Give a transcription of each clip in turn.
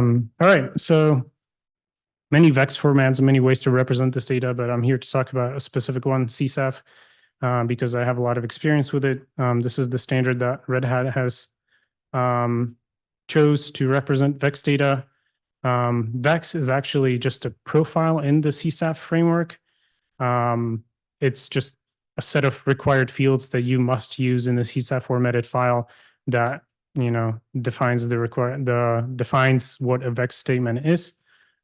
All right, so many VEX formats, many ways to represent this data, but I'm here to talk about a specific one, CSAF, because I have a lot of experience with it. This is the standard that Red Hat has chose to represent VEX data. VEX is actually just a profile in the CSAF framework. It's just a set of required fields that you must use in the CSAF formatted file that defines defines what a VEX statement is.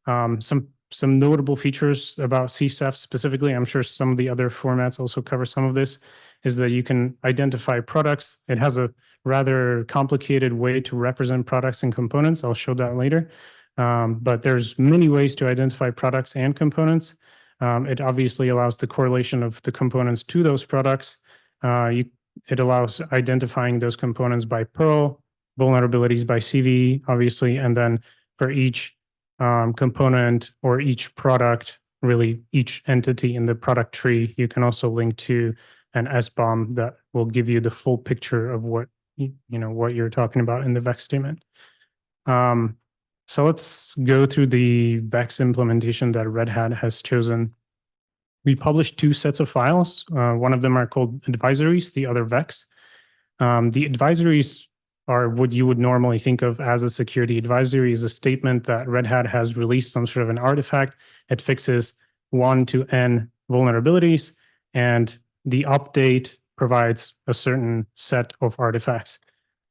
Some notable features about CSAF specifically, I'm sure some of the other formats also cover some of this, is that you can identify products. It has a rather complicated way to represent products and components. I'll show that later. But there's many ways to identify products and components. It obviously allows the correlation of the components to those products. It allows identifying those components by Perl, vulnerabilities by CV, obviously, and then for each component or each product, really each entity in the product tree, you can also link to an SBOM that will give you the full picture of what what you're talking about in the VEX statement. So let's go through the VEX implementation that Red Hat has chosen. We published two sets of files. One of them are called advisories, the other VEX. The advisories are what you would normally think of as a security advisory, is a statement that Red Hat has released some sort of an artifact. It fixes 1 to n vulnerabilities, and the update provides a certain set of artifacts.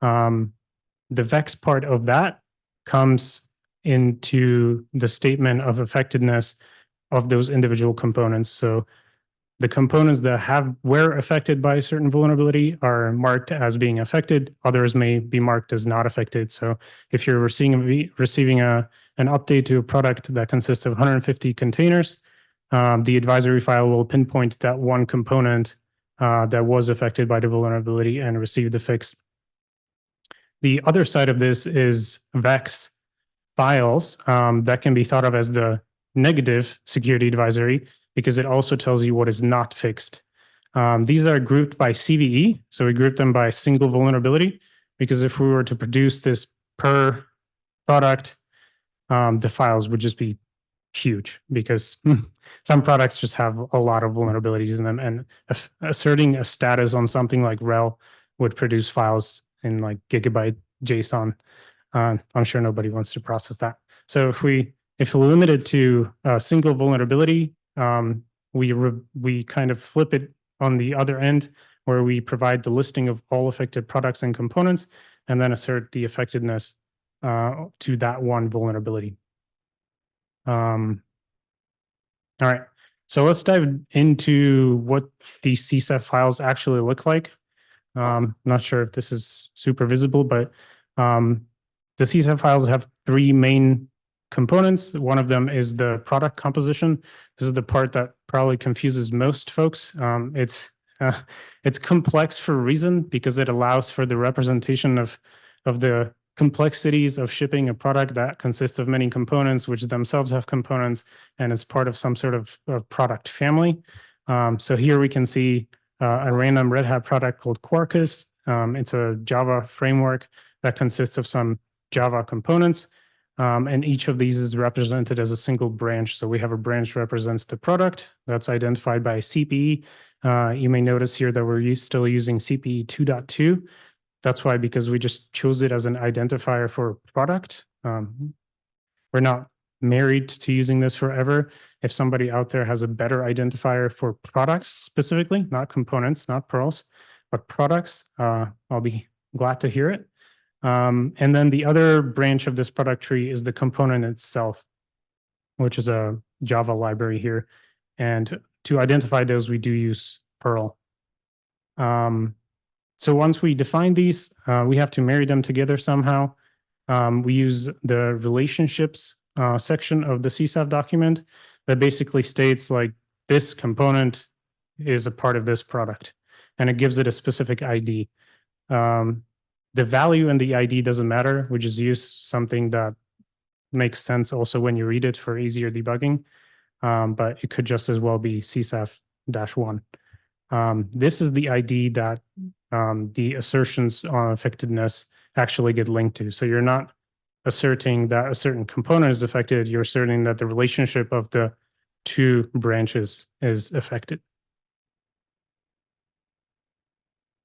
The VEX part of that comes into the statement of effectiveness of those individual components. So the components that were affected by a certain vulnerability are marked as being affected. Others may be marked as not affected. So if you're receiving an update to a product that consists of 150 containers, the advisory file will pinpoint that one component that was affected by the vulnerability and receive the fix. The other side of this is VEX files that can be thought of as the negative security advisory, because it also tells you what is not fixed. These are grouped by CVE. So we group them by single vulnerability, because if we were to produce this per product, the files would just be huge, because some products just have a lot of vulnerabilities in them, and asserting a status on something like rel would produce files in like gigabyte JSON. I'm sure nobody wants to process that. So if we limit it to a single vulnerability, we kind of flip it on the other end, where we provide the listing of all affected products and components, and then assert the effectiveness to that one vulnerability. All right, so let's dive into what these CSAF files actually look like. Not sure if this is super visible, but the CSAF files have three main components. One of them is the product composition. This is the part that probably confuses most folks. It's complex for a reason, because it allows for the representation of the complexities of shipping a product that consists of many components, which themselves have components, and is part of some sort of product family. So here we can see a random Red Hat product called Quarkus. It's a Java framework that consists of some Java components. And each of these is represented as a single branch. So we have a branch that represents the product that's identified by a CPE. You may notice here that we're still using CPE 2.2. That's why, because we just chose it as an identifier for product. We're not married to using this forever. If somebody out there has a better identifier for products specifically, not components, not pearls, but products, I'll be glad to hear it. And then the other branch of this product tree is the component itself, which is a Java library here. And to identify those, we do use Perl. So once we define these, we have to marry them together somehow. We use the relationships section of the CSAF document that basically states like this component is a part of this product, and it gives it a specific ID. The value in the ID doesn't matter. We just use something that makes sense also when you read it for easier debugging, but it could just as well be CSAF-1. This is the ID that the assertions on effectiveness actually get linked to. So you're not asserting that a certain component is affected, you're asserting that the relationship of the two branches is affected.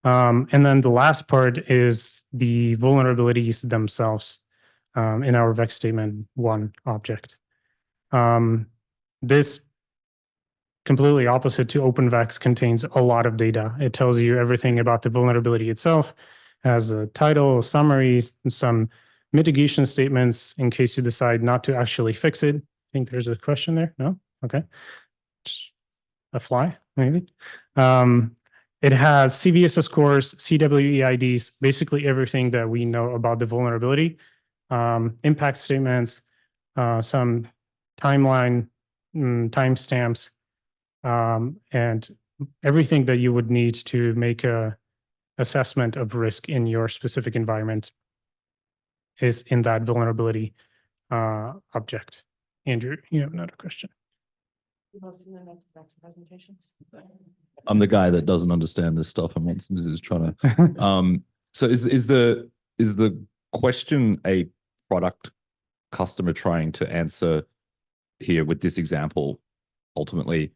And then the last part is the vulnerabilities themselves in our Vex statement 1 object. This completely opposite to OpenVex contains a lot of data. It tells you everything about the vulnerability itself, has a title, a summary, some mitigation statements in case you decide not to actually fix it. I think there's a question there. No? Okay. Just a fly, maybe. It has CVSS scores, CWE-IDs, basically everything that we know about the vulnerability, impact statements, some timeline, timestamps, and everything that you would need to make a assessment of risk in your specific environment is in that vulnerability object. Andrew, you have another question. Presentation. I'm the guy that doesn't understand this stuff and is trying to. So is the question a product customer trying to answer here with this example? Ultimately,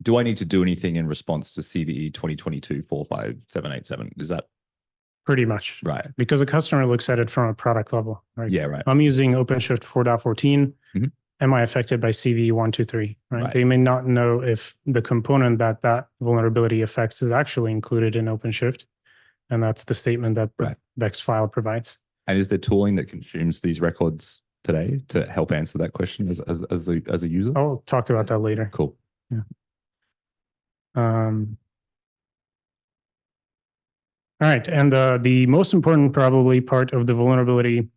do I need to do anything in response to CVE 2022-45787? Is that pretty much right? Because a customer looks at it from a product level, right? Yeah, right. I'm using OpenShift 4.14. Mm-hmm. Am I affected by CVE 123? Right? They may not know if the component that vulnerability affects is actually included in OpenShift, and that's the statement that the Vex file provides. And is there tooling that consumes these records today to help answer that question as a user? I'll talk about that later. Cool. Yeah. All right, and the most important probably part of the vulnerability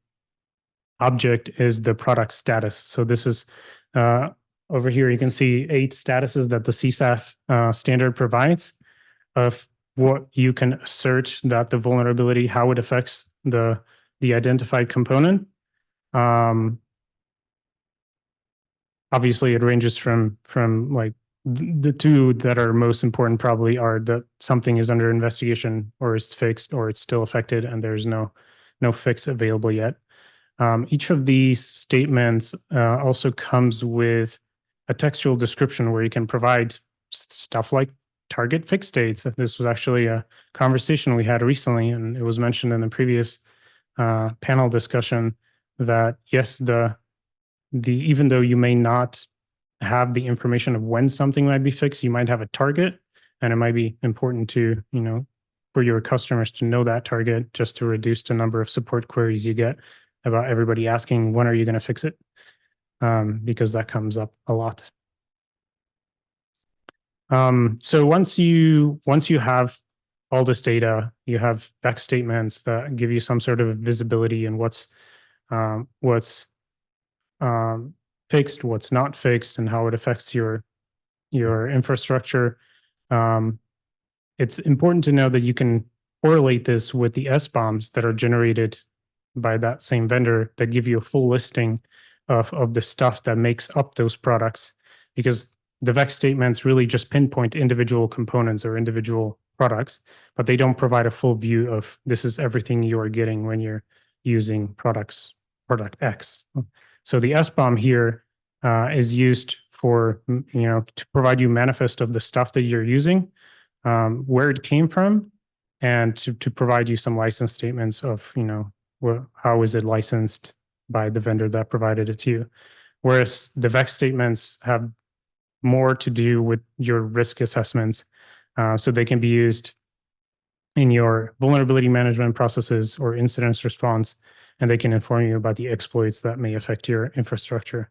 object is the product status. So this is over here, you can see 8 statuses that the CSAF standard provides of what you can assert that the vulnerability, how it affects the identified component. Obviously, it ranges from like the two that are most important probably are that something is under investigation or is fixed or it's still affected and there's no fix available yet. Each of these statements also comes with a textual description where you can provide stuff like target fix states. This was actually a conversation we had recently, and it was mentioned in the previous panel discussion that yes, even though you may not have the information of when something might be fixed, you might have a target, and it might be important to, for your customers to know that target just to reduce the number of support queries you get about everybody asking, when are you going to fix it? Because that comes up a lot. So once you have all this data, you have Vex statements that give you some sort of visibility in what's fixed, what's not fixed, and how it affects your infrastructure. It's important to know that you can correlate this with the SBOMs that are generated by that same vendor that give you a full listing of the stuff that makes up those products, because the Vex statements really just pinpoint individual components or individual products, but they don't provide a full view of this is everything you are getting when you're using product X. So the SBOM here is used for, to provide you manifest of the stuff that you're using, where it came from, and to provide you some license statements of, how is it licensed by the vendor that provided it to you. Whereas the Vex statements have more to do with your risk assessments. So they can be used in your vulnerability management processes or incident response, and they can inform you about the exploits that may affect your infrastructure.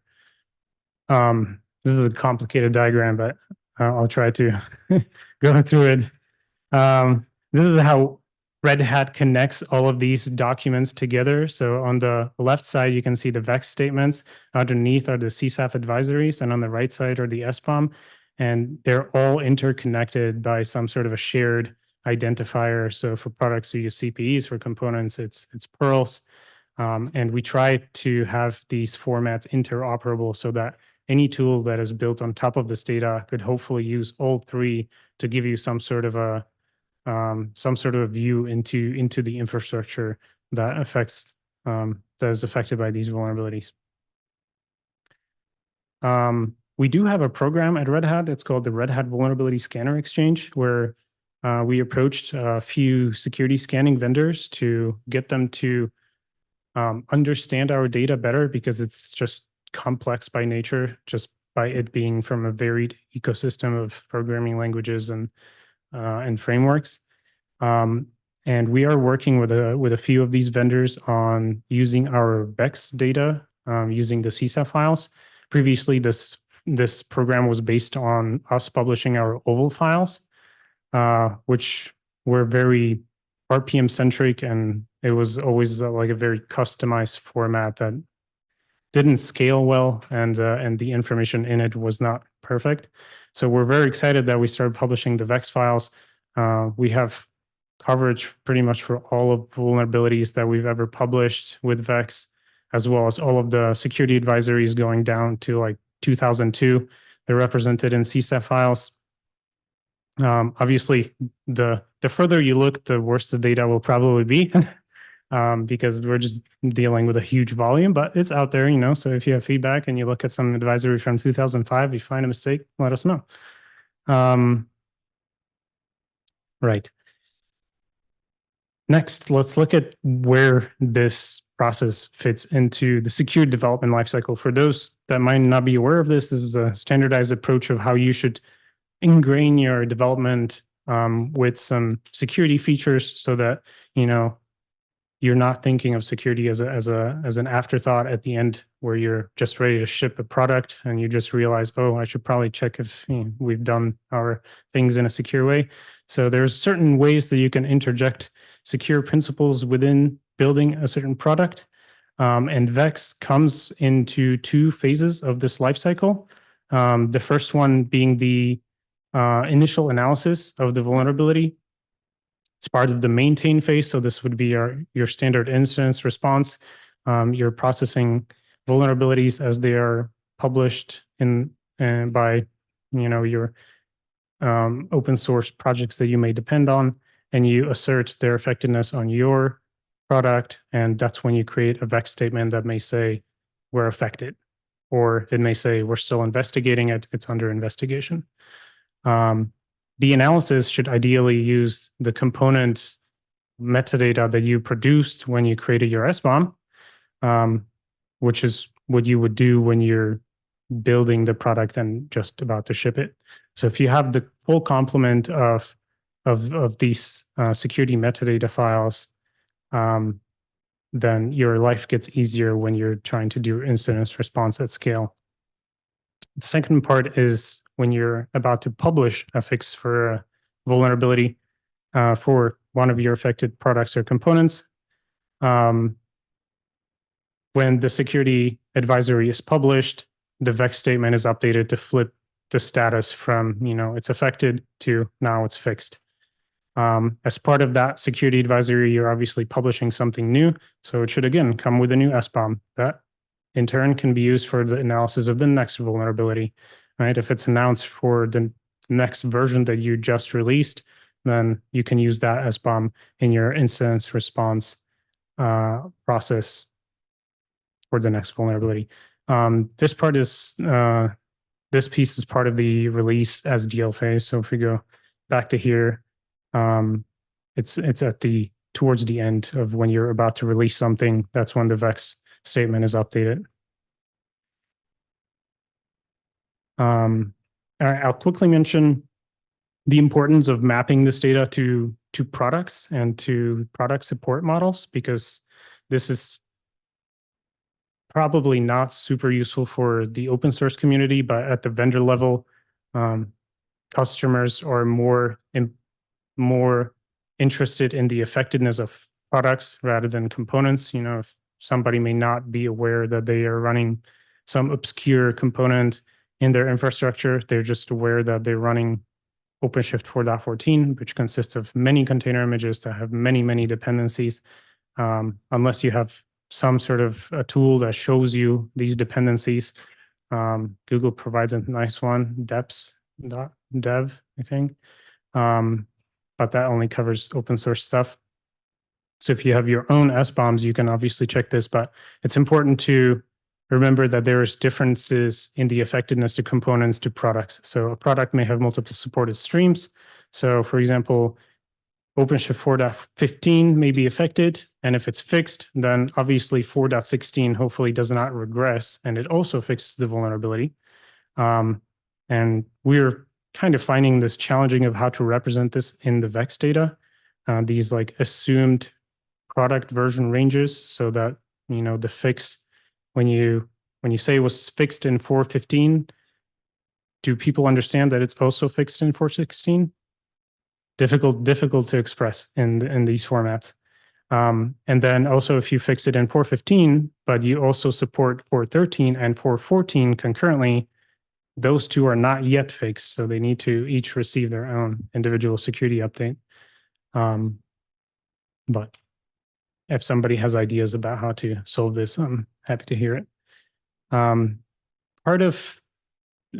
This is a complicated diagram, but I'll try to go through it. This is how Red Hat connects all of these documents together. So on the left side, you can see the Vex statements. Underneath are the CSAF advisories, and on the right side are the SBOM. And they're all interconnected by some sort of a shared identifier. So for products, we use CPEs. For components, it's Perls. And we try to have these formats interoperable so that any tool that is built on top of this data could hopefully use all three to give you some sort of a view into the infrastructure that affects that is affected by these vulnerabilities. We do have a program at Red Hat. It's called the Red Hat Vulnerability Scanner Exchange, where we approached a few security scanning vendors to get them to understand our data better, because it's just complex by nature, just by it being from a varied ecosystem of programming languages and frameworks. And we are working with a few of these vendors on using our Vex data, using the CSAF files. Previously, this program was based on us publishing our OVAL files, which were very RPM centric, and it was always like a very customized format that didn't scale well, and the information in it was not perfect. So we're very excited that we started publishing the Vex files. We have coverage pretty much for all of vulnerabilities that we've ever published with Vex, as well as all of the security advisories going down to like 2002. They're represented in CSAF files. Obviously, the further you look, the worse the data will probably be, because we're just dealing with a huge volume, but it's out there, so if you have feedback and you look at some advisory from 2005, you find a mistake, let us know. Right. Next, let's look at where this process fits into the secure development lifecycle. For those that might not be aware of this, this is a standardized approach of how you should ingrain your development with some security features, so that you're not thinking of security as an afterthought at the end, where you're just ready to ship a product and you just realize, oh, I should probably check if we've done our things in a secure way. So there's certain ways that you can interject secure principles within building a certain product. And Vex comes into two phases of this lifecycle. The first one being the initial analysis of the vulnerability. It's part of the maintain phase. So this would be your standard incident response. You're processing vulnerabilities as they are published by your open source projects that you may depend on, and you assert their effectiveness on your product. And that's when you create a Vex statement that may say we're affected, or it may say we're still investigating it, it's under investigation. The analysis should ideally use the component metadata that you produced when you created your SBOM, which is what you would do when you're building the product and just about to ship it. So if you have the full complement of these security metadata files, then your life gets easier when you're trying to do incident response at scale. The second part is when you're about to publish a fix for a vulnerability for one of your affected products or components. When the security advisory is published, the Vex statement is updated to flip the status from, it's affected to now it's fixed. As part of that security advisory, you're obviously publishing something new. So it should, again, come with a new SBOM that in turn can be used for the analysis of the next vulnerability, right? If it's announced for the next version that you just released, then you can use that SBOM in your incident response process for the next vulnerability. This piece is part of the release as DL phase. So if we go back to here, it's at towards the end of when you're about to release something. That's when the Vex statement is updated. I'll quickly mention the importance of mapping this data to products and to product support models, because this is probably not super useful for the open source community, but at the vendor level, customers are more interested in the effectiveness of products rather than components. If somebody may not be aware that they are running some obscure component in their infrastructure, they're just aware that they're running OpenShift 4.14, which consists of many container images that have many, many dependencies. Unless you have some sort of a tool that shows you these dependencies, Google provides a nice one, deps.dev, I think. But that only covers open source stuff. So if you have your own SBOMs, you can obviously check this, but it's important to remember that there's differences in the effectiveness to components to products. So a product may have multiple supported streams. So for example, OpenShift 4.15 may be affected. And if it's fixed, then obviously 4.16 hopefully does not regress. And it also fixes the vulnerability. And we're kind of finding this challenging of how to represent this in the Vex data. These like assumed product version ranges so that, the fix, when you say it was fixed in 4.15, do people understand that it's also fixed in 4.16? Difficult to express in these formats. And then also if you fix it in 4.15, but you also support 4.13 and 4.14 concurrently, those two are not yet fixed. So they need to each receive their own individual security update. But if somebody has ideas about how to solve this, I'm happy to hear it. Part of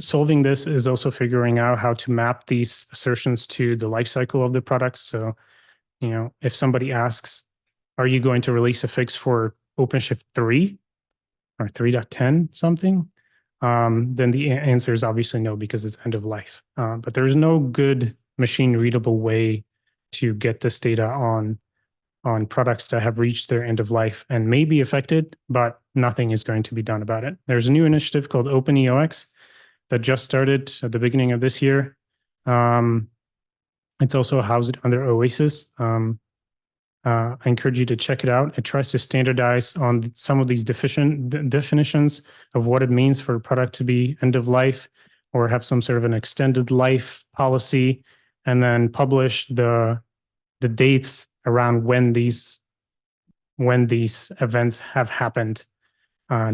solving this is also figuring out how to map these assertions to the lifecycle of the product. So, if somebody asks, are you going to release a fix for OpenShift 3 or 3.10 something? Then the answer is obviously no, because it's end of life. But there is no good machine readable way to get this data on products that have reached their end of life and may be affected, but nothing is going to be done about it. There's a new initiative called OpenEoX that just started at the beginning of this year. It's also housed under Oasis. I encourage you to check it out. It tries to standardize on some of these definitions of what it means for a product to be end of life or have some sort of an extended life policy, and then publish the dates around when these events have happened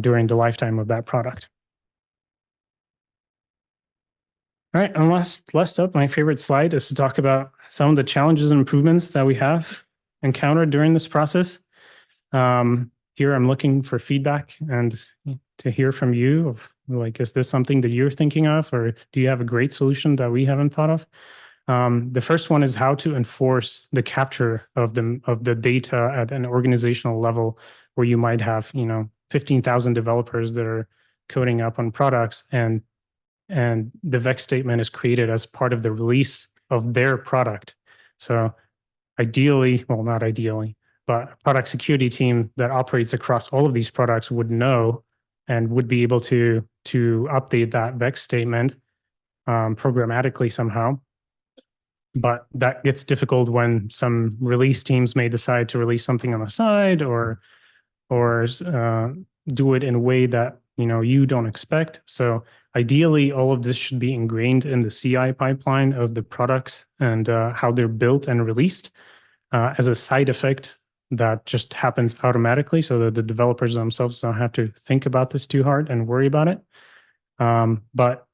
during the lifetime of that product. All right, and last up, my favorite slide is to talk about some of the challenges and improvements that we have encountered during this process. Here I'm looking for feedback and to hear from you of like, is this something that you're thinking of, or do you have a great solution that we haven't thought of? The first one is how to enforce the capture of the data at an organizational level, where you might have 15,000 developers that are coding up on products, and the Vex statement is created as part of the release of their product. So ideally, well, not ideally, but a product security team that operates across all of these products would know and would be able to update that Vex statement programmatically somehow. But that gets difficult when some release teams may decide to release something on the side or do it in a way that you don't expect. So ideally, all of this should be ingrained in the CI pipeline of the products and how they're built and released as a side effect that just happens automatically, so that the developers themselves don't have to think about this too hard and worry about it. But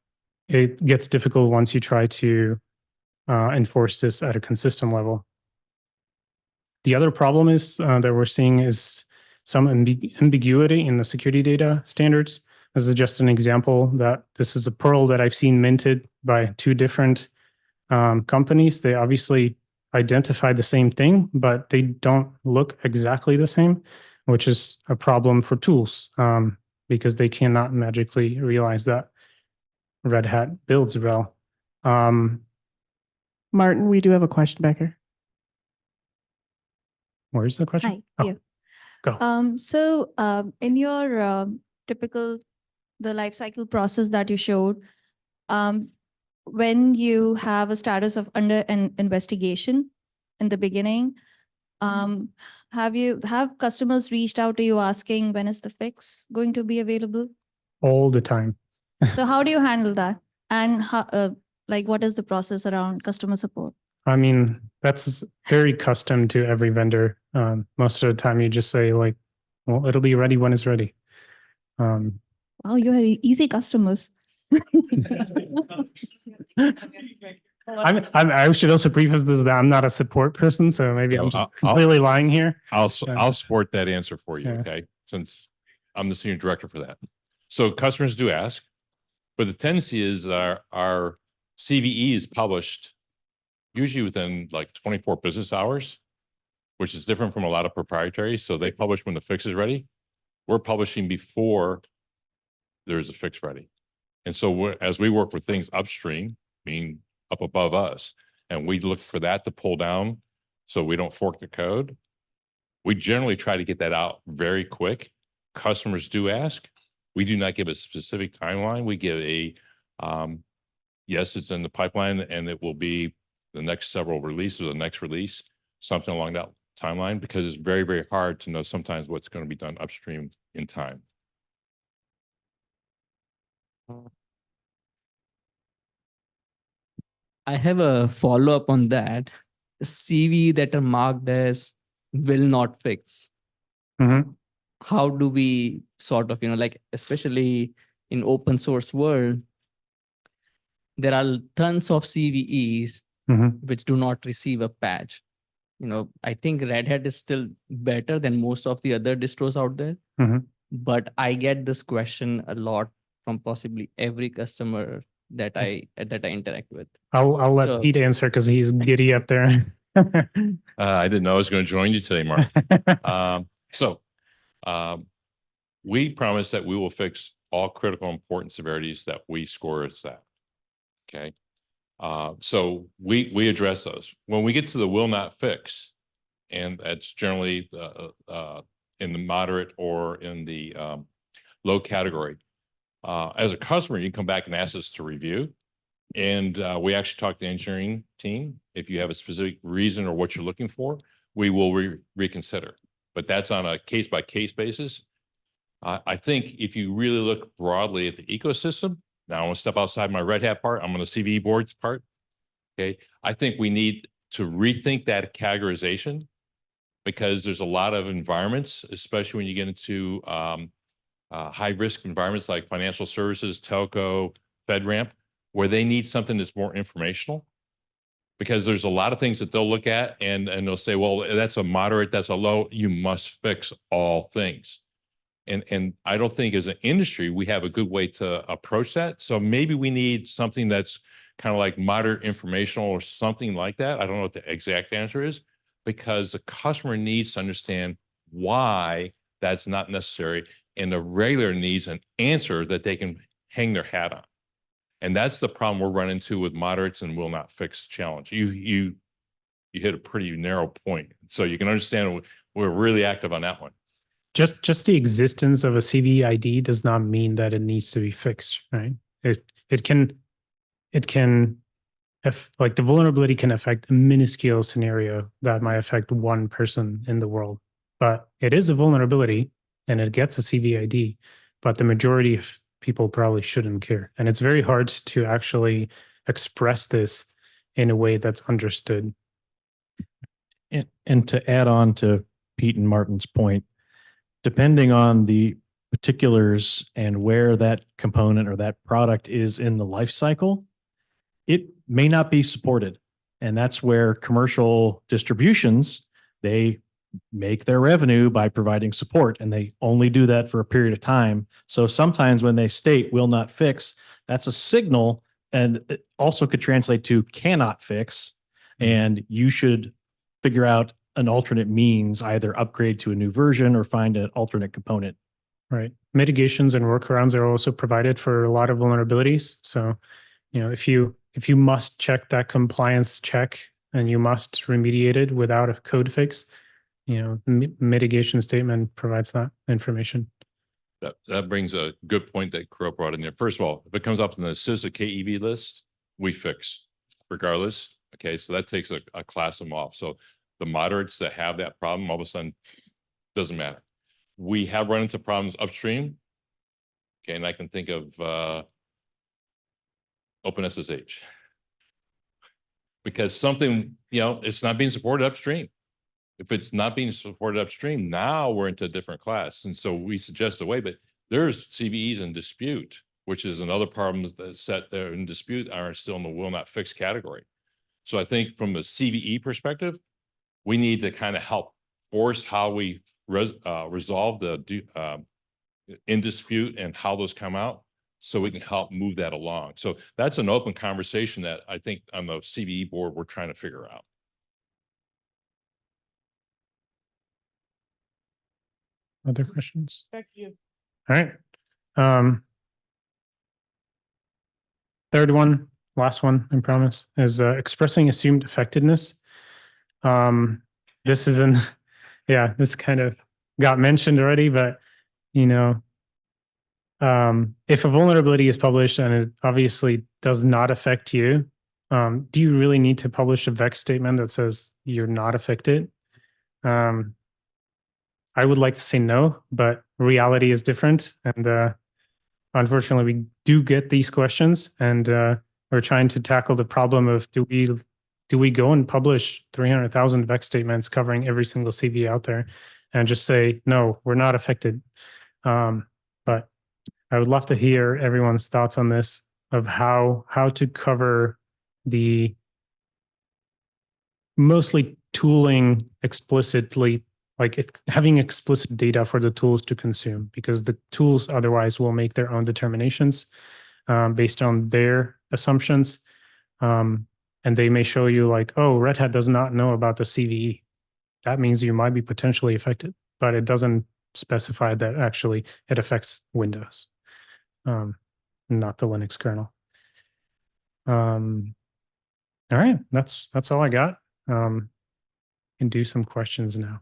it gets difficult once you try to enforce this at a consistent level. The other problem is that we're seeing is some ambiguity in the security data standards. This is just an example that this is a Perl that I've seen minted by 2 different companies. They obviously identify the same thing, but they don't look exactly the same, which is a problem for tools because they cannot magically realize that Red Hat builds RHEL. Martin, we do have a question back here. Where's the question? Hi. Oh, Yeah. go. So in your typical the life cycle process that you showed, when you have a status of under an investigation in the beginning, have customers reached out to you asking when is the fix going to be available? All the time. So how do you handle that? And how, what is the process around customer support? I mean, that's very custom to every vendor. Most of the time you just say like, well, it'll be ready when it's ready. Well, you have easy customers. I should also preface this that I'm not a support person, so maybe I'm just completely lying here. I'll support that answer for you, Yeah. okay? Since I'm the senior director for that. So customers do ask, but the tendency is that our CVE is published usually within like 24 business hours, which is different from a lot of proprietary. So they publish when the fix is ready. We're publishing before there's a fix ready. And so as we work with things upstream, meaning up above us, and we look for that to pull down so we don't fork the code, we generally try to get that out very quick. Customers do ask. We do not give a specific timeline. We give a, yes, it's in the pipeline and it will be the next several releases or the next release, something along that timeline, because it's very, very hard to know sometimes what's going to be done upstream in time. I have a follow-up on that. CV that are marked as will not fix. Mhm. How do we sort of, like, especially in open source world, there are tons of CVEs Mhm. which do not receive a patch. I think Red Hat is still better than most of the other distros out there. Mhm. But I get this question a lot from possibly every customer that I interact with. I'll let So- Pete answer because he's giddy up there. I didn't know I was going to join you today, Mark. We promise that we will fix all critical important severities that we score as that. Okay. So we address those. When we get to the will not fix, and that's generally in the moderate or in the low category. As a customer, you come back and ask us to review. And we actually talk to the engineering team. If you have a specific reason or what you're looking for, we will reconsider. But that's on a case-by-case basis. I think if you really look broadly at the ecosystem, now I'm going to step outside my Red Hat part, I'm on the CVE boards part. Okay, I think we need to rethink that categorization because there's a lot of environments, especially when you get into high-risk environments like financial services, telco, FedRAMP, where they need something that's more informational, because there's a lot of things that they'll look at and they'll say, well, that's a moderate, that's a low, you must fix all things. And I don't think as an industry, we have a good way to approach that. So maybe we need something that's kind of like moderate informational or something like that. I don't know what the exact answer is, because the customer needs to understand why that's not necessary. And the regular needs an answer that they can hang their hat on. And that's the problem we're running into with moderates and will not fix challenge. You hit a pretty narrow point. So you can understand we're really active on that one. Just the existence of a CVE ID does not mean that it needs to be fixed, right? It can like the vulnerability can affect a minuscule scenario that might affect one person in the world, but it is a vulnerability and it gets a CVE ID, but the majority of people probably shouldn't care. And it's very hard to actually express this in a way that's understood. And to add on to Pete and Martin's point, depending on the particulars and where that component or that product is in the life cycle, it may not be supported. And that's where commercial distributions, they make their revenue by providing support, and they only do that for a period of time. So sometimes when they state will not fix, that's a signal, and it also could translate to cannot fix, and you should figure out an alternate means, either upgrade to a new version or find an alternate component. Right. Mitigations and workarounds are also provided for a lot of vulnerabilities. So, if you must check that compliance check and you must remediate it without a code fix, mitigation statement provides that information. That brings a good point that Crow brought in there. First of all, if it comes up in the CISA KEV list, we fix regardless. Okay, so that takes a class them off. So the moderates that have that problem, all of a sudden, doesn't matter. We have run into problems upstream. Okay, and I can think of OpenSSH. Because something, it's not being supported upstream. If it's not being supported upstream, now we're into a different class. And so we suggest a way, but there's CVEs in dispute, which is another problem that's set there in dispute are still in the will not fix category. So I think from the CVE perspective, we need to kind of help force how we resolve the in dispute and how those come out, so we can help move that along. So that's an open conversation that I think on the CVE board we're trying to figure out. other questions? Back to you. All right. Third one, last one, I promise, is expressing assumed effectiveness. This isn't, yeah, this kind of got mentioned already, but you know, if a vulnerability is published and it obviously does not affect you, do you really need to publish a Vex statement that says you're not affected? I would like to say no, but reality is different. And unfortunately, we do get these questions, and we're trying to tackle the problem of do we go and publish 300,000 Vex statements covering every single CV out there and just say, no, we're not affected. But I would love to hear everyone's thoughts on this, of how to cover the mostly tooling explicitly, like having explicit data for the tools to consume, because the tools otherwise will make their own determinations based on their assumptions. And they may show you like, oh, Red Hat does not know about the CVE. That means you might be potentially affected, but it doesn't specify that actually it affects Windows, not the Linux kernel. All right, that's all I got. Can do some questions now.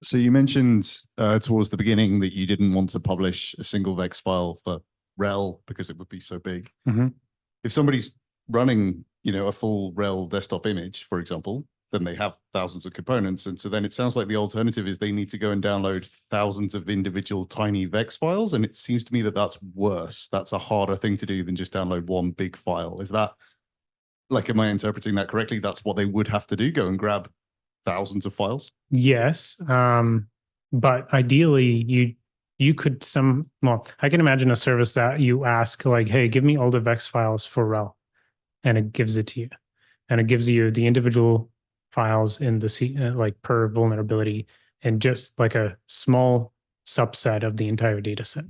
So you mentioned towards the beginning that you didn't want to publish a single Vex file for RHEL because it would be so big. Mhm. If somebody's running, a full RHEL desktop image, for example, then they have thousands of components. And so then it sounds like the alternative is they need to go and download thousands of individual tiny Vex files. And it seems to me that that's worse. That's a harder thing to do than just download one big file. Is that, like, am I interpreting that correctly? That's what they would have to do, go and grab thousands of files? Yes, but ideally you could well, I can imagine a service that you ask like, hey, give me all the Vex files for RHEL, and it gives it to you, and it gives you the individual files in the like per vulnerability, and just like a small subset of the entire data set.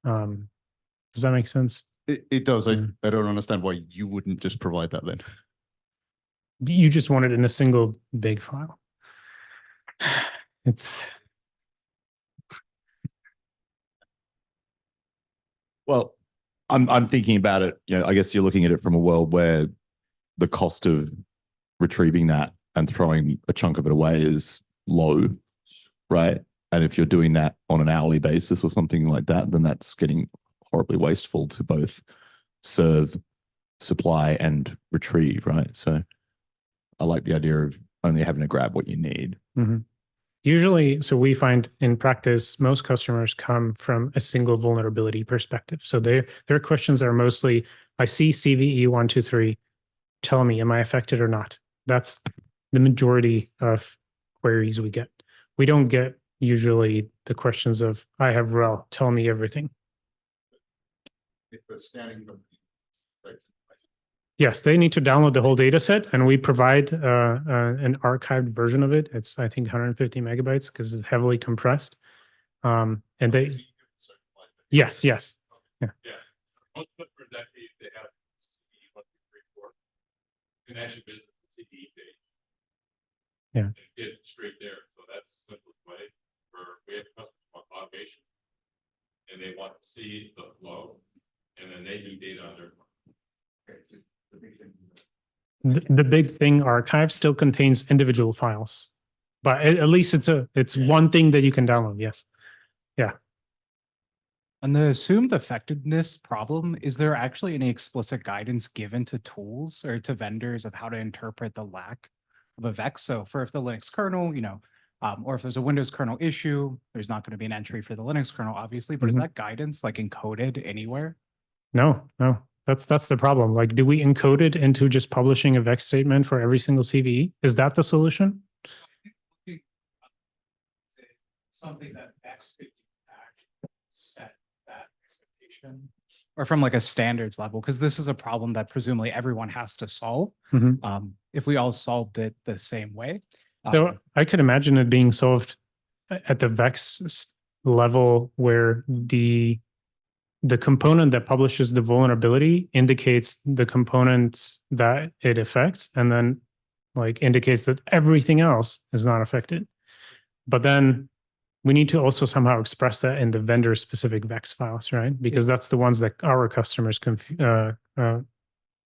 Does that make sense? It does. Yeah. I don't understand why you wouldn't just provide that then. You just want it in a single big file. It's Well, I'm thinking about it, I guess you're looking at it from a world where the cost of retrieving that and throwing a chunk of it away is low, right? And if you're doing that on an hourly basis or something like that, then that's getting horribly wasteful to both serve, supply, and retrieve, right? So I like the idea of only having to grab what you need. mm-hmm. Usually, so we find in practice, most customers come from a single vulnerability perspective. So their questions are mostly, I see CVE 123, tell me, am I affected or not? That's the majority of queries we get. We don't get usually the questions of, I have RHEL, tell me everything. Yes, they need to download the whole data set, and we provide an archived version of it. It's, I think, 150 megabytes because it's heavily compressed. And they, yes. Yeah. Most customers actually, they have CPE 1, 2, 3, 4. You can actually visit the CPE page. Yeah. And get it straight there. So that's the simplest way. We have customers want automation, and they want to see the flow, and then they do data on their. Okay, so The big thing archive still contains individual files, but at least it's one thing that you can download. Yes. Yeah. On the assumed effectiveness problem, is there actually any explicit guidance given to tools or to vendors of how to interpret the lack of a Vex? So for if the Linux kernel, or if there's a Windows kernel issue, there's not going to be an entry for the Linux kernel, obviously, but is that guidance like encoded anywhere? No. That's the problem. Like, do we encode it into just publishing a Vex statement for every single CVE? Is that the solution? Something that Vex could actually set that expectation. Or from like a standards level, because this is a problem that presumably everyone has to solve. If we all solved it the same way. So I could imagine it being solved at the Vex level where the the component that publishes the vulnerability indicates the components that it affects, and then like indicates that everything else is not affected. But then we need to also somehow express that in the vendor specific Vex files, right? Because that's the ones that our customers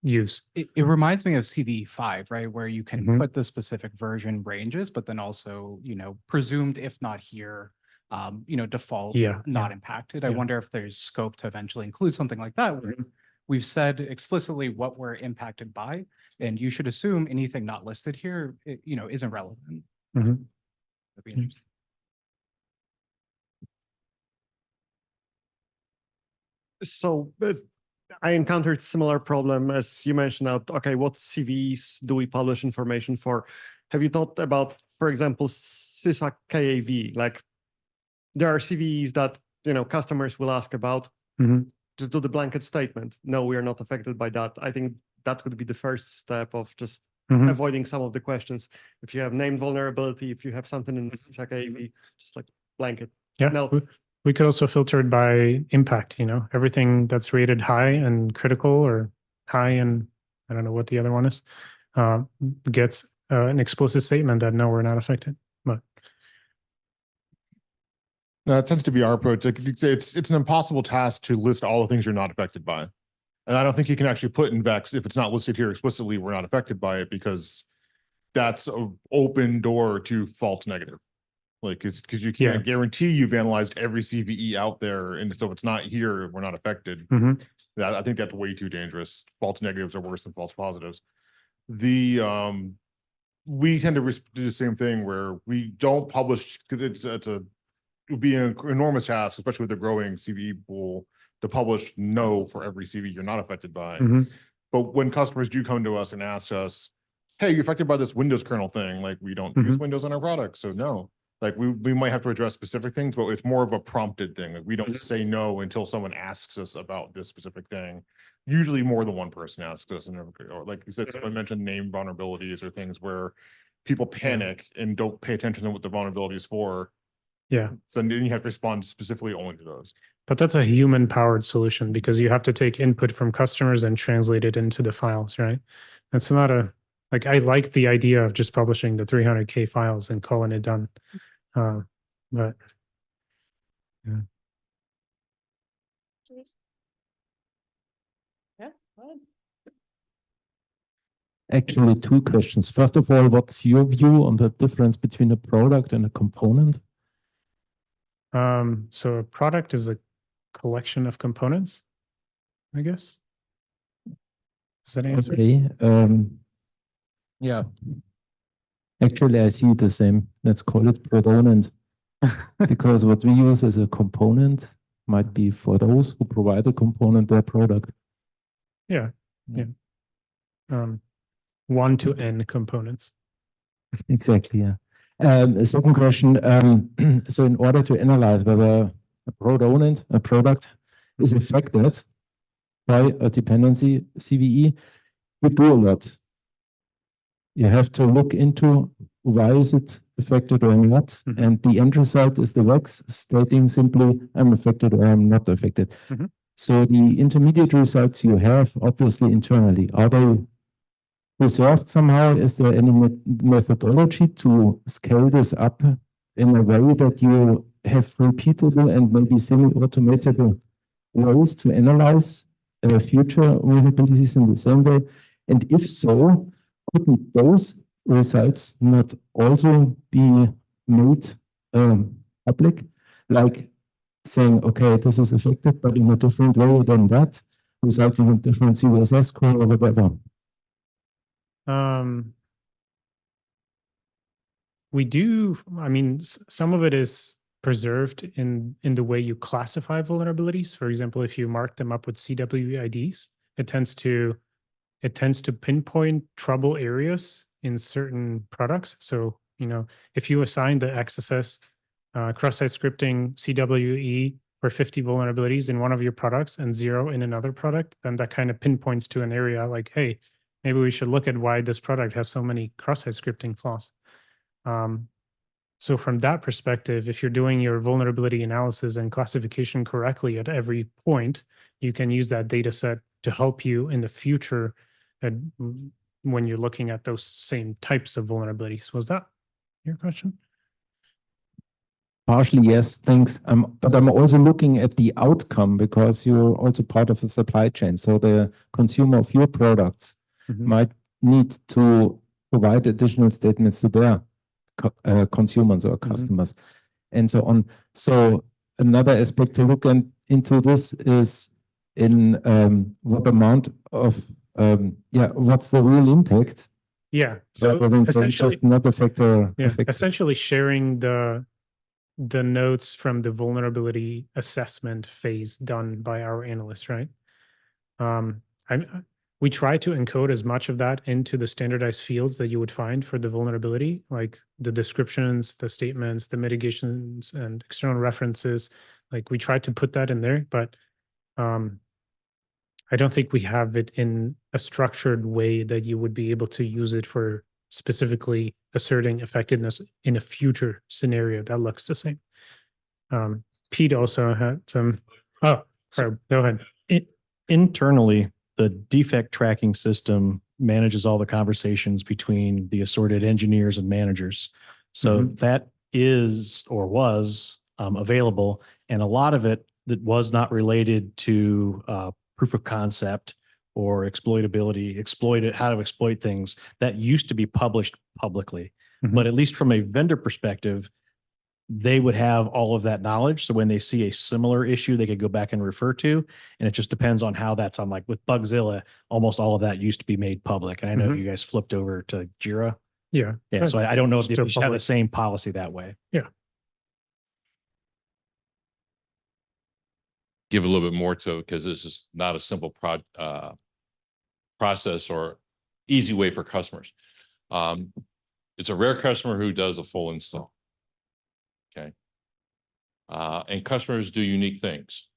use. It reminds me of CVE5, right? Where you can Mhm. put the specific version ranges, but then also, presumed if not here, default Yeah, not yeah. impacted. I Yeah. wonder if there's scope to eventually include something like that, where Mhm. we've said explicitly what we're impacted by, and you should assume anything not listed here, isn't relevant. Mhm. That'd be Mhm. interesting. So, but I encountered similar problem as you mentioned out. Okay, what CVs do we publish information for? Have you thought about, for example, CSAC KAV? Like there are CVs that, customers will ask about. Mhm. Just do the blanket statement. No, we are not affected by that. I think that would be the first step of just Mhm. avoiding some of the questions. If you have named vulnerability, if you have something in the CSAC KAV, just like blanket. Yeah. No. We could also filter it by impact, everything that's rated high and critical or high and I don't know what the other one is, gets an explicit statement that no, we're not affected. But No, it tends to be our approach. Like, it's an impossible task to list all the things you're not affected by. And I don't think you can actually put in Vex, if it's not listed here explicitly, we're not affected by it, because that's an open door to false negative. Like, it's because you can't guarantee you've analyzed every CVE out there. And so if it's not here, we're not affected. Mhm. I think that's way too dangerous. False negatives are worse than false positives. We tend to do the same thing where we don't publish, because it would be an enormous task, especially with the growing CVE pool, to publish no for every CVE you're not affected by. Mhm. But when customers do come to us and ask us, hey, you're affected by this Windows kernel thing, like we don't use Mhm. Windows on our product, so no. Like we might have to address specific things, but it's more of a prompted thing. Like we don't say no until someone asks us about this specific thing. Usually more than one person asks us, or like you said, someone mentioned name vulnerabilities or things where people panic and don't pay attention to what the vulnerability is for. Yeah. So then you have to respond specifically only to those. But that's a human powered solution because you have to take input from customers and translate it into the files, right? That's not I like the idea of just publishing the 300K files and calling it done. But yeah. Actually, two questions. First of all, what's your view on the difference between a product and a component? So a product is a collection of components, I guess. Does that answer? Okay. Yeah. Actually, I see it the same. Let's call it proponent. Because what we use as a component might be for those who provide a component their product. Yeah. Yeah. 1 to n components. Exactly, yeah. A second question. So in order to analyze whether a proponent, a product, is affected by a dependency CVE, we do a lot. You have to look into why is it affected or not, Mhm. and the end result is the Vex stating simply I'm affected or I'm not affected. Mhm. So the intermediate results you have obviously internally, are they reserved somehow? Is there any methodology to scale this up in a way that you have repeatable and maybe semi-automatable ways to analyze future vulnerabilities in the same way? And if so, couldn't those results not also be made public? Like saying, okay, this is affected, but in a different way than that, resulting in different CSS score or whatever. We do, some of it is preserved in the way you classify vulnerabilities. For example, if you mark them up with CWIDs, it tends to pinpoint trouble areas in certain products. So, if you assign the XSS cross-site scripting CWE for 50 vulnerabilities in one of your products and 0 in another product, then that kind of pinpoints to an area like, hey, maybe we should look at why this product has so many cross-site scripting flaws. So from that perspective, if you're doing your vulnerability analysis and classification correctly at every point, you can use that data set to help you in the future when you're looking at those same types of vulnerabilities. Was that your question? Partially, yes, thanks. But I'm also looking at the outcome because you're also part of the supply chain. So the consumer of your products might need to provide additional statements to their consumers or customers and so on. So another aspect to look into this is in what amount of, what's the real impact? Yeah. So rather than saying essentially, just not a factor. essentially sharing the notes from the vulnerability assessment phase done by our analysts, right? We try to encode as much of that into the standardized fields that you would find for the vulnerability, like the descriptions, the statements, the mitigations, and external references. Like we try to put that in there, but I don't think we have it in a structured way that you would be able to use it for specifically asserting effectiveness in a future scenario that looks the same. Pete also had some. Oh, sorry, go ahead. Internally, the defect tracking system manages all the conversations between the assorted engineers and managers. So that is or was available, and a lot of it that was not related to proof of concept or exploitability, how to exploit things that used to be published publicly. But at least from a vendor perspective, they would have all of that knowledge. So when they see a similar issue, they could go back and refer to, and it just depends on how that's on. Like with Bugzilla, almost all of that used to be made public. And I know you guys flipped over to Jira. Yeah. Yeah. So I don't know if Still you should have the public. same policy that way. Yeah. Give a little bit more to it because this is not a simple process or easy way for customers. It's a rare customer who does a full install. Okay. And customers do unique things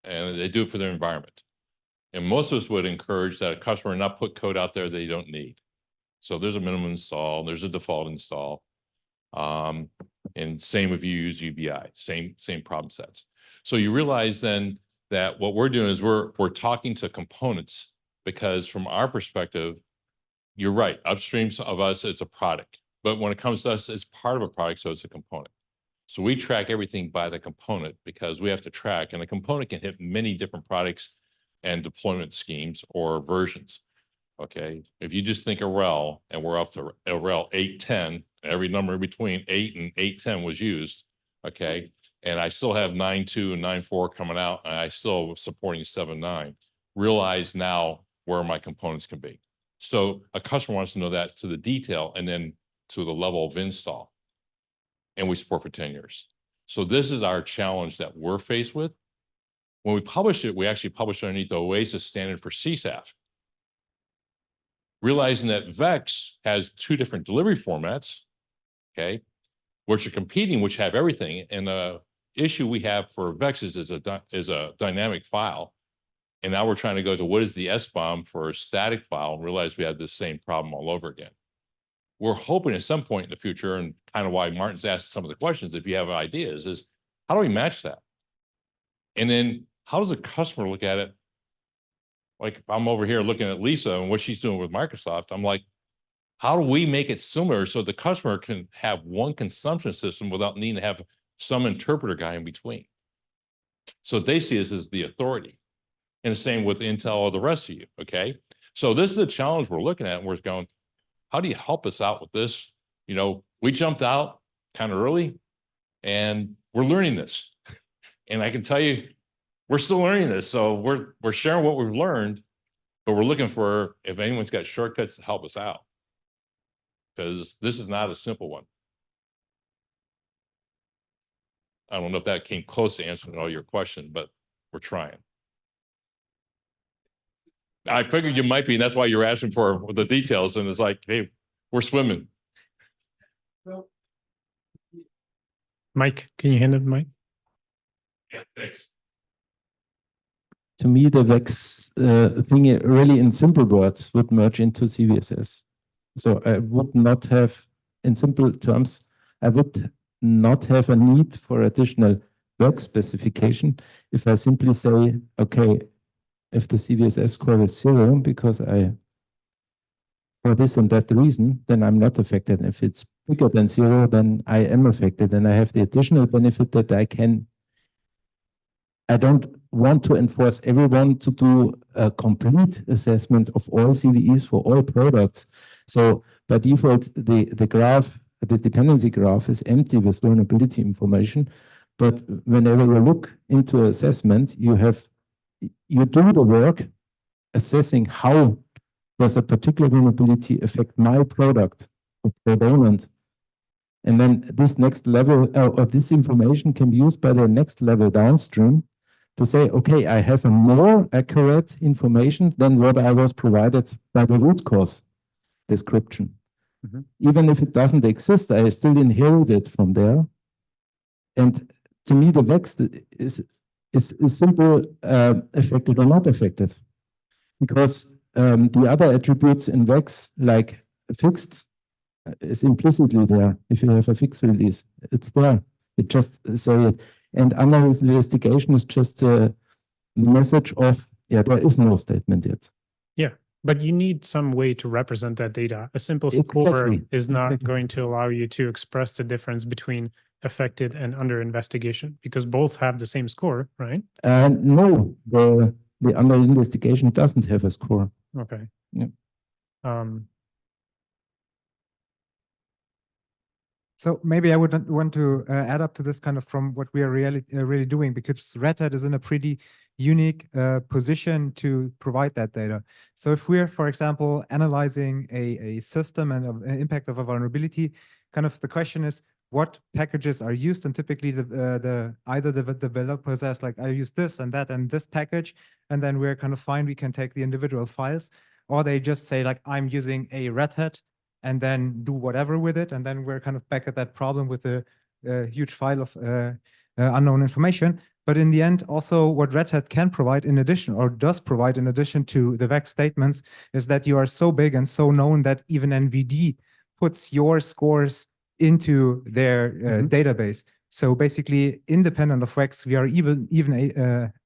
and they do it for their environment. And most of us would encourage that a customer not put code out there they don't need. So there's a minimum install, there's a default install. And same if you use UBI, same problem sets. So you realize then that what we're doing is we're talking to components because from our perspective, you're right, upstream of us, it's a product. But when it comes to us, it's part of a product, so it's a component. So we track everything by the component because we have to track, and a component can hit many different products and deployment schemes or versions. Okay, if you just think RHEL, and we're up to RHEL 8.10, every number in between 8 and 8.10 was used. Okay, and I still have 9.2 and 9.4 coming out, and I still supporting 7.9. Realize now where my components can be. So a customer wants to know that to the detail and then to the level of install. And we support for 10 years. So this is our challenge that we're faced with. When we publish it, we actually publish it underneath the OASIS standard for CSAF. Realizing that Vex has 2 different delivery formats, okay, which are competing, which have everything. And the issue we have for Vex is a dynamic file. And now we're trying to go to what is the SBOM for a static file and realize we have the same problem all over again. We're hoping at some point in the future, and kind of why Martin's asked some of the questions, if you have ideas, is how do we match that? And then how does a customer look at it? Like if I'm over here looking at Lisa and what she's doing with Microsoft, I'm like, how do we make it similar so the customer can have one consumption system without needing to have some interpreter guy in between? So they see us as the authority. And the same with Intel or the rest of you, okay? So this is the challenge we're looking at, and we're going, how do you help us out with this? You know, we jumped out kind of early and we're learning this. And I can tell you, we're still learning this. So we're sharing what we've learned, but we're looking for if anyone's got shortcuts to help us out. Because this is not a simple one. I don't know if that came close to answering all your questions, but we're trying. I figured you might be, and that's why you're asking for the details. And it's like, hey, we're swimming. Mike, can you hand it to Mike? Yeah, thanks. To me, the Vex thing really in simple words would merge into CVSS. So I would not have, in simple terms, I would not have a need for additional work specification if I simply say, okay, if the CVSS score is 0 because for this and that reason, then I'm not affected. If it's bigger than 0, then I am affected, and I have the additional benefit that I don't want to enforce everyone to do a complete assessment of all CVEs for all products. So by default, the graph, the dependency graph is empty with vulnerability information. But whenever you look into assessment, you do the work assessing how does a particular vulnerability affect my product or component. And then this next level or this information can be used by the next level downstream to say, okay, I have a more accurate information than what I was provided by the root cause description. Even if it doesn't exist, I still inherit it from there. And to me, the Vex is simple affected or not affected. Because the other attributes in Vex, like fixed, is implicitly there. If you have a fixed release, it's there. It just say it. And under investigation is just the message of, yeah, there is no statement yet. Yeah, but you need some way to represent that data. A simple score Exactly. is not going to allow you to express the difference between affected and under investigation because both have the same score, right? No, the under investigation doesn't have a score. Okay. Yeah. So maybe I would want to add up to this kind of from what we are really doing, because Red Hat is in a pretty unique position to provide that data. So if we're, for example, analyzing a system and an impact of a vulnerability, kind of the question is, what packages are used? And typically either the developer says like, I use this and that and this package, and then we're kind of fine, we can take the individual files, or they just say like, I'm using a Red Hat and then do whatever with it. And then we're kind of back at that problem with a huge file of unknown information. But in the end, also what Red Hat can provide in addition, or does provide in addition to the Vex statements, is that you are so big and so known that even NVD puts your scores into their database. So basically, independent of Vex, we are even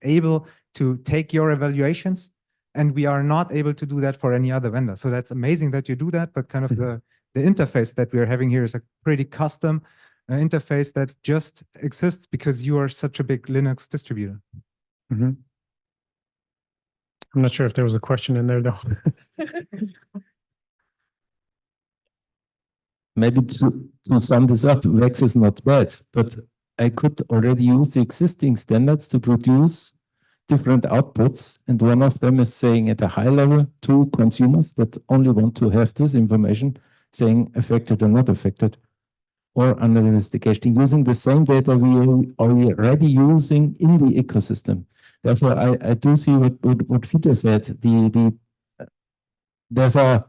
able to take your evaluations, and we are not able to do that for any other vendor. So that's amazing that you do that, but kind of the interface that we're having here is a pretty custom interface that just exists because you are such a big Linux distributor. I'm not sure if there was a question in there though. Maybe to sum this up, Vex is not bad, but I could already use the existing standards to produce different outputs. And one of them is saying at a high level to consumers that only want to have this information, saying affected or not affected, or under investigation, using the same data we are already using in the ecosystem. Therefore, I do see what Peter said. There's a,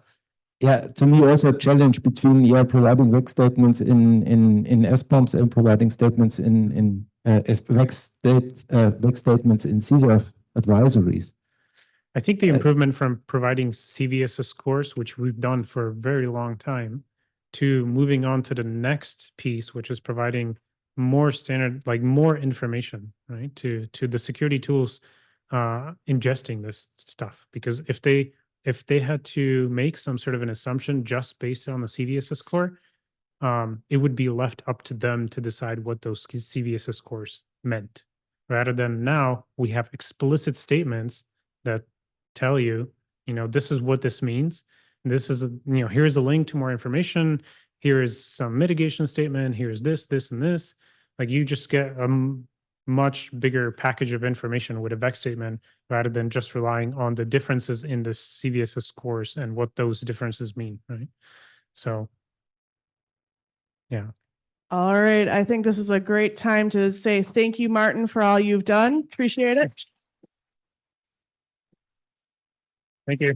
to me also a challenge between providing Vex statements in SBOMs and providing statements in Vex statements in CSAF advisories. I think the improvement from providing CVSS scores, which we've done for a very long time, to moving on to the next piece, which is providing more standard, like more information, right? To the security tools ingesting this stuff. Because if they had to make some sort of an assumption just based on the CVSS score, it would be left up to them to decide what those CVSS scores meant. Rather than now, we have explicit statements that tell you, this is what this means. This is, here's a link to more information. Here is some mitigation statement. Here's this, this, and this. Like you just get a much bigger package of information with a Vex statement rather than just relying on the differences in the CVSS scores and what those differences mean, right? So, yeah. All right. I think this is a great time to say thank you, Martin, for all you've done. Appreciate it. Thank you.